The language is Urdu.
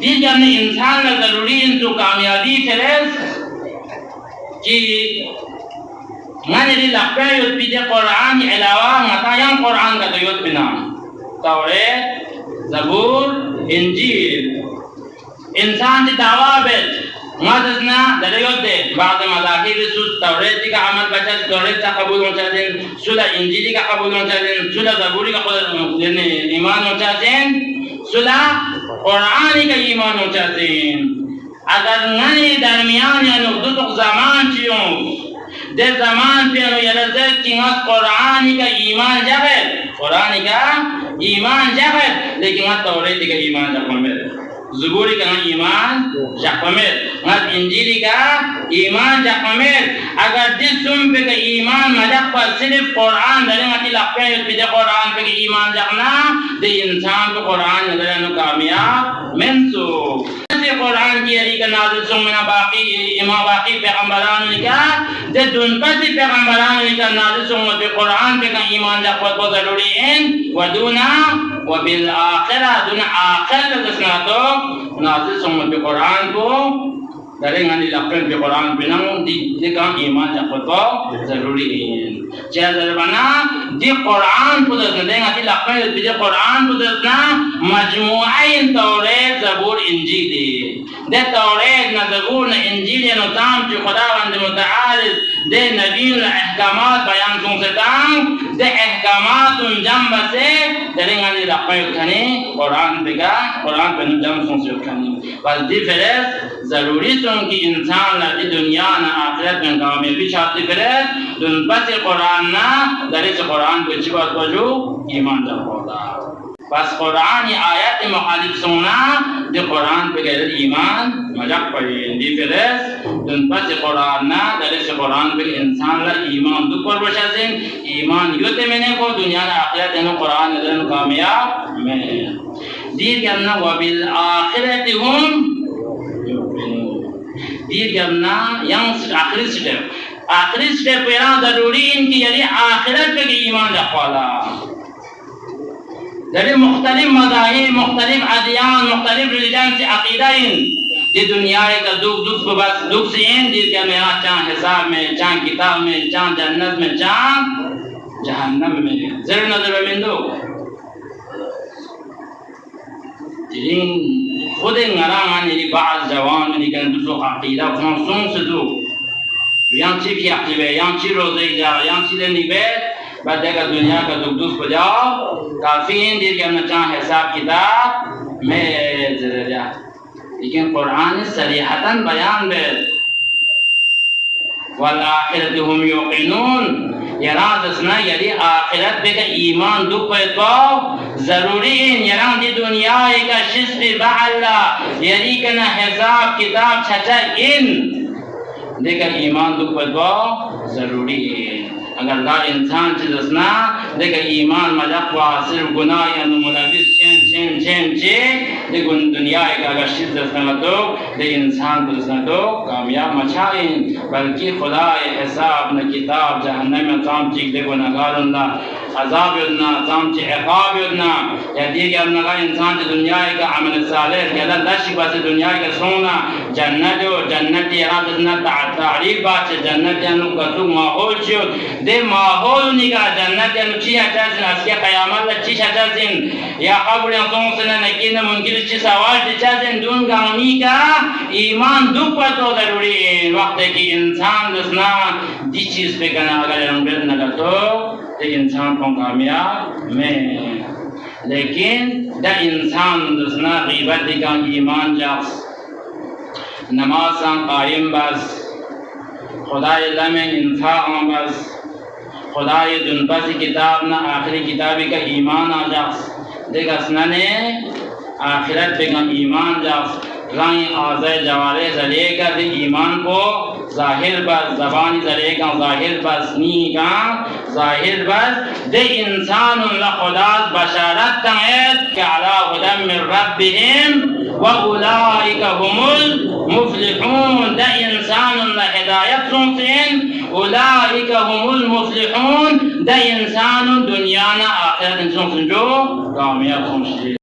دیگر نے انسان لا ضروری انتو کامیابی فرز کہ من لی لقبہ یود بیدے قرآن علاوہ مطایم قرآن کا دیود بنا توریت زبور انجیل انسان دی دعویٰ بیت مدزنا دریود دے بعض مذاہب سود توریتی کا عمل بچت توریت کا قبول ہو چاہتیں سودا انجیلی کا قبول ہو چاہتیں سودا زبوری کا ایمان ہو چاہتیں سودا قرآنی کا ایمان ہو چاہتیں اگر نئی درمیان یا نقدت زمان چیوں دے زمان پہ انو یلزد کی ہاں قرآنی کا ایمان جاگت قرآنی کا ایمان جاگت لیکن ہاں توریتی کا ایمان جاگت زبوری کا ایمان جاگت ہاں انجیلی کا ایمان جاگت اگر جس سن پہ کا ایمان مجاق پر صرف قرآن دلیں اتی لقبہ پہ قرآن پہ ایمان جاگنا دے انسان پہ قرآن دلیں کامیاب منسوخ قرآن کی علی کا نازل سنگنا باقی امام باقی پیغمبران نے کہا جب دن پر سی پیغمبران نے کہا نازل سنگنا پہ قرآن پہ کا ایمان جاقوت کو ضروری ہیں ودونا وبالآخرہ دون آخر دسنا تو نازل سنگنا پہ قرآن کو دریں ہنی لقبن پہ قرآن پہ نمون دی کہا ایمان جاقوت کو ضروری ہیں چاہے ضربانا دی قرآن کو دسنا دیں ہنی لقبن پہ قرآن کو دسنا مجموعین توریت زبور انجیلی دے توریت نہ زبور نہ انجیل نہ تام جو خداوند متعال دے نبی احکامات بیان سن سے تام دے احکامات ان جنب سے درنگانی رقمی اٹھانی قرآن پہ جنب سن سے اٹھانی بس دی فرس ضروری سن کی انسان لدی دنیا نہ آخرت میں کامیابی شاہتی فرس دن پس قرآن نہ درس قرآن کو اچھی بات بجو ایمان جب ہوتا بس قرآن یہ آیت مخالف سونا جو قرآن پہ غیر ایمان مجاق پڑی دی فرس دن پس قرآن نا درس قرآن پہ انسان لا ایمان دو پر بشا سن ایمان یوتے میں نے کو دنیا نا آخرت انو قرآن ندرن کامیاب میں دیر کرنا وبالآخرت ہم دیر کرنا یہاں آخری سٹیپ پیران ضروری ان کی یعنی آخرت پہ ایمان رکھوالا در مختلف مذاہب مختلف ادیان مختلف ریلیجن سے عقیدہ ان دی دنیا کا دکھ بس دکھ سے ان دی کہ میرا چاہ حساب میں چاہ کتاب میں چاہ جنت میں چاہ جہنم میں ذر نظر میں دو تیرین خود نرام آنی بعض جوان میں نکلن دوسرو عقیدہ فرانسون سے دو یہاں چی کی عقیبہ یہاں چی روزے جا یہاں چی لینی بیت بعد دیکھا دنیا کا دکھ پہ جاؤ کافی ہیں دیر کہ ہم نے چاہاں حساب کتاب میں ذرا جا لیکن قرآن صریحتاً بیان بے والآخرت ہم یوقنون یران دسنا یعنی آخرت بے کا ایمان دکھ پہ تو ضروری ہیں یران دی دنیا ایک شسپ بعلا یعنی کنا حساب کتاب چھچا ان دیکھا ایمان دکھ پہ تو ضروری ہے اگر دا انسان چیز اسنا دیکھا ایمان مجقوا صرف گناہ یا ملابس چین دیکھ دنیا ایک اگر چیز اسنا تو دیکھ انسان کو اسنا تو کامیاب مچھائیں بلکہ خدا حساب نہ کتاب جہنم میں کام چیک دیکھو نگار اللہ عذاب یدنا کام چی عقاب یدنا یا دیکھ انگا انسان چی دنیا ایک عمل صالح کہ اللہ دشی باس دنیا ایک سونا جنت ہو جنت اراد اسنا تعریف بات چی جنت انو کتو ماحول چیو دے ماحول نگا جنت انو چی اچھاسن اس کے قیامت اللہ چیش اچھاسن یا قبر انسان سنن نکین منکر چی سوال چیچاسن دون گامی کا ایمان دو پر تو ضروری ہے وقت ہے کہ انسان دسنا دی چیز پہ کنا اگر انگرد نگا تو ایک انسان کو کامیاب میں لیکن دا انسان دسنا غیبت کا ایمان جاس نماز قائم بس خدای لمن انفاق بس خدای دن بس کتاب نہ آخری کتابی کا ایمان آ جاس دیکھ اسنانے آخرت پہ کا ایمان جاس رائیں آزائے جوارے ذریعے کا دے ایمان کو ظاہر بس زبانی ذریعے کا ظاہر بس نی کا ظاہر بس دے انسان اللہ خدا بشارت تنید کہ علا ہدم من ربهم وَأُولَئِكَ هُمُ الْمُفْلِحُونَ دے انسان اللہ ہدایت سنسین اولئک هم المفلحون دے انسان دنیا نا آخرت انسان سنجو کامیاب سنسین